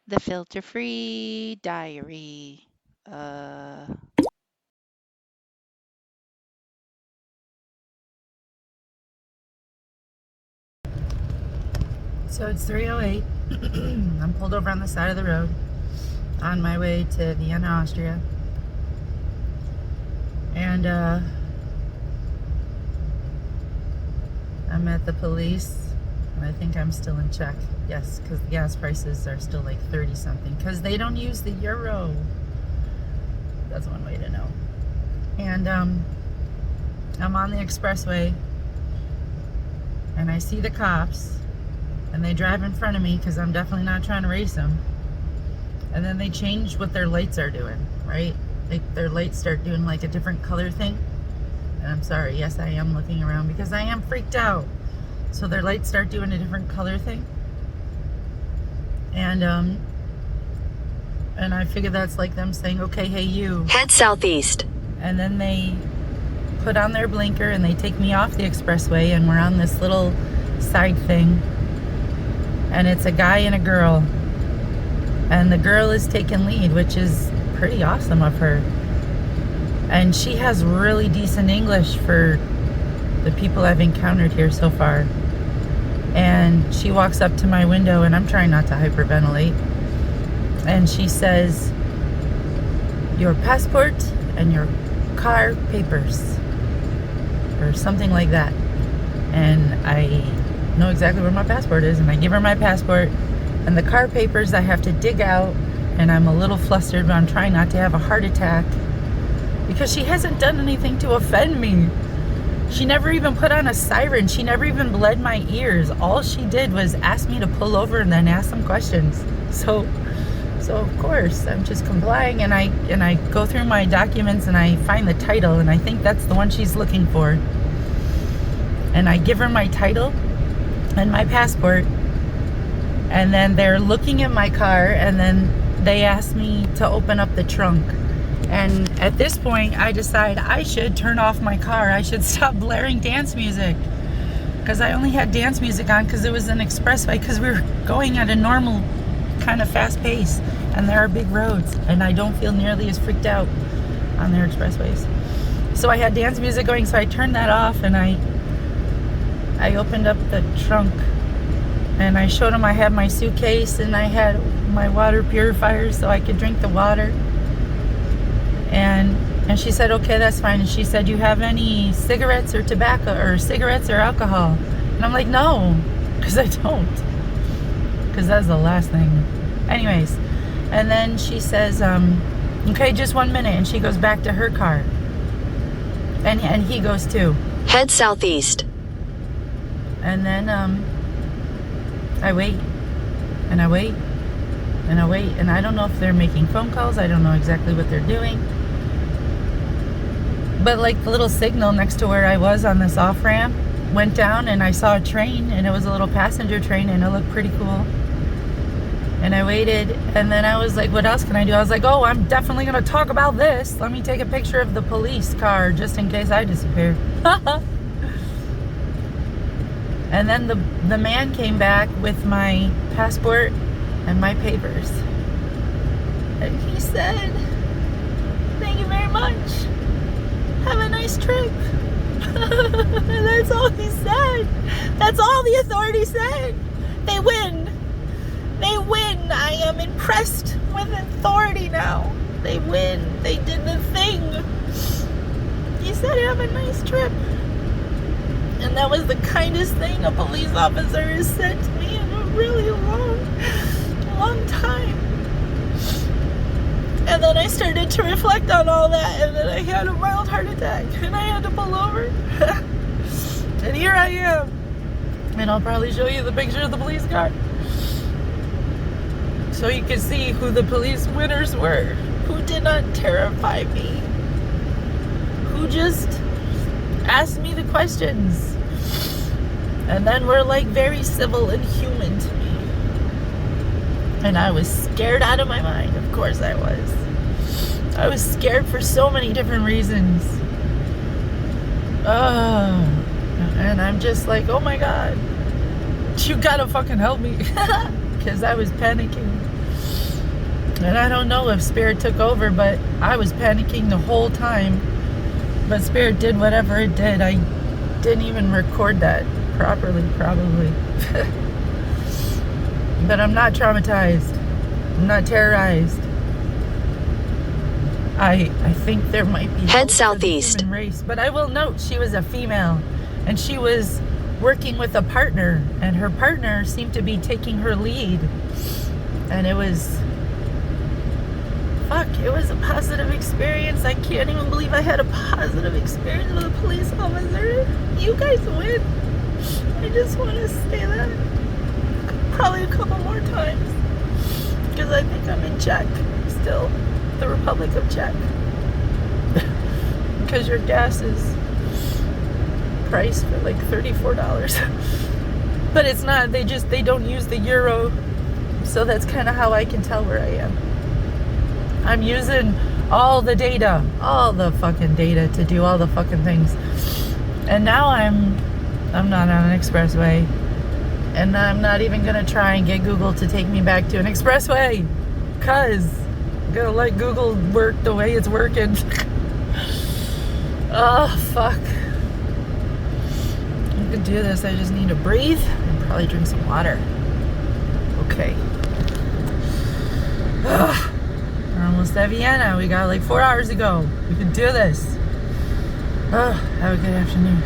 The filter-free diary. So it's 3:08. I'm pulled over on the side of the road on my way to Vienna, Austria. And I'm at the police. And I think I'm still in check. Yes, because the gas prices are still like 30 something. Because they don't use the euro. That's one way to know. And I'm on the expressway. And I see the cops. And they drive in front of me because I'm definitely not trying to race them. And then they change what their lights are doing, right? Their lights start doing like a different color thing. And I'm sorry, yes, I am looking around because I am freaked out. So their lights start doing a different color thing. And I figure that's like them saying, okay, hey, you. Head southeast. And then they put on their blinker and they take me off the expressway and we're on this little side thing. And it's a guy and a girl. And the girl is taking lead, which is pretty awesome of her. And she has really decent English for the people I've encountered here so far. And she walks up to my window, and I'm trying not to hyperventilate. And she says, your passport and your car papers. Or something like that. And I know exactly where my passport is, and I give her my passport. And the car papers I have to dig out, and I'm a little flustered, but I'm trying not to have a heart attack because she hasn't done anything to offend me. She never even put on a siren. She never even bled my ears. All she did was ask me to pull over and then ask some questions. So of course I'm just complying, and I go through my documents and I find the title, and I think that's the one she's looking for. And I give her my title and my passport. And then they're looking at my car, and then they ask me to open up the trunk. And at this point, I decide I should turn off my car. I should stop blaring dance music. Because I only had dance music on because it was an expressway, because we were going at a normal kind of fast pace. And there are big roads, and I don't feel nearly as freaked out on their expressways. So I had dance music going, so I turned that off, and I opened up the trunk. And I showed him I had my suitcase and I had my water purifier so I could drink the water. And she said, okay, that's fine. And she said, do you have any cigarettes or tobacco or cigarettes or alcohol? And I'm like, no, because I don't. Because that's the last thing. Anyways, and then she says, okay, just 1 minute. And she goes back to her car. And he goes too. Head southeast. And then I wait, and I wait, and I wait, and I don't know if they're making phone calls. I don't know exactly what they're doing. But like the little signal next to where I was on this off-ramp went down, and I saw a train, and it was a little passenger train, and it looked pretty cool. And I waited, and then I was like, what else can I do? I was like, oh, I'm definitely going to talk about this. Let me take a picture of the police car just in case I disappear. And then the man came back with my passport and my papers. And he said, thank you very much. Have a nice trip. And that's all he said. That's all the authorities said. They win. They win. I am impressed with authority now. They win. They did the thing. He said, have a nice trip. And that was the kindest thing a police officer has said to me in a really long time. And then I started to reflect on all that, and then I had a mild heart attack, and I had to pull over. And here I am. And I'll probably show you the picture of the police car, so you can see who the police winners were, who did not terrify me, who just asked me the questions, and then were like very civil and human to me. And I was scared out of my mind. Of course I was. I was scared for so many different reasons. And I'm just like, oh my God, you gotta fucking help me. Because I was panicking. And I don't know if Spirit took over, but I was panicking the whole time. But Spirit did whatever it did. I didn't even record that properly, probably. But I'm not traumatized. I'm not terrorized. I think there might be Head hope for the southeast. human race. But I will note she was a female. And she was working with a partner. And her partner seemed to be taking her lead. And it was... Fuck, it was a positive experience. I can't even believe I had a positive experience with a police officer. You guys win. I just want to say that. Probably a couple more times. Because I think I'm in Czech still. The Republic of Czech. Because your gas is priced for like $34. But it's not. They don't use the euro. So that's kind of how I can tell where I am. I'm using all the data, all the fucking data to do all the fucking things. And now I'm not on an expressway. And I'm not even gonna try and get Google to take me back to an expressway. Cause I'm gonna let Google work the way it's working. Oh, fuck. I can do this. I just need to breathe and probably drink some water. Okay. Ugh. We're almost at Vienna. We got like 4 hours to go. We can do this. Oh, have a good afternoon.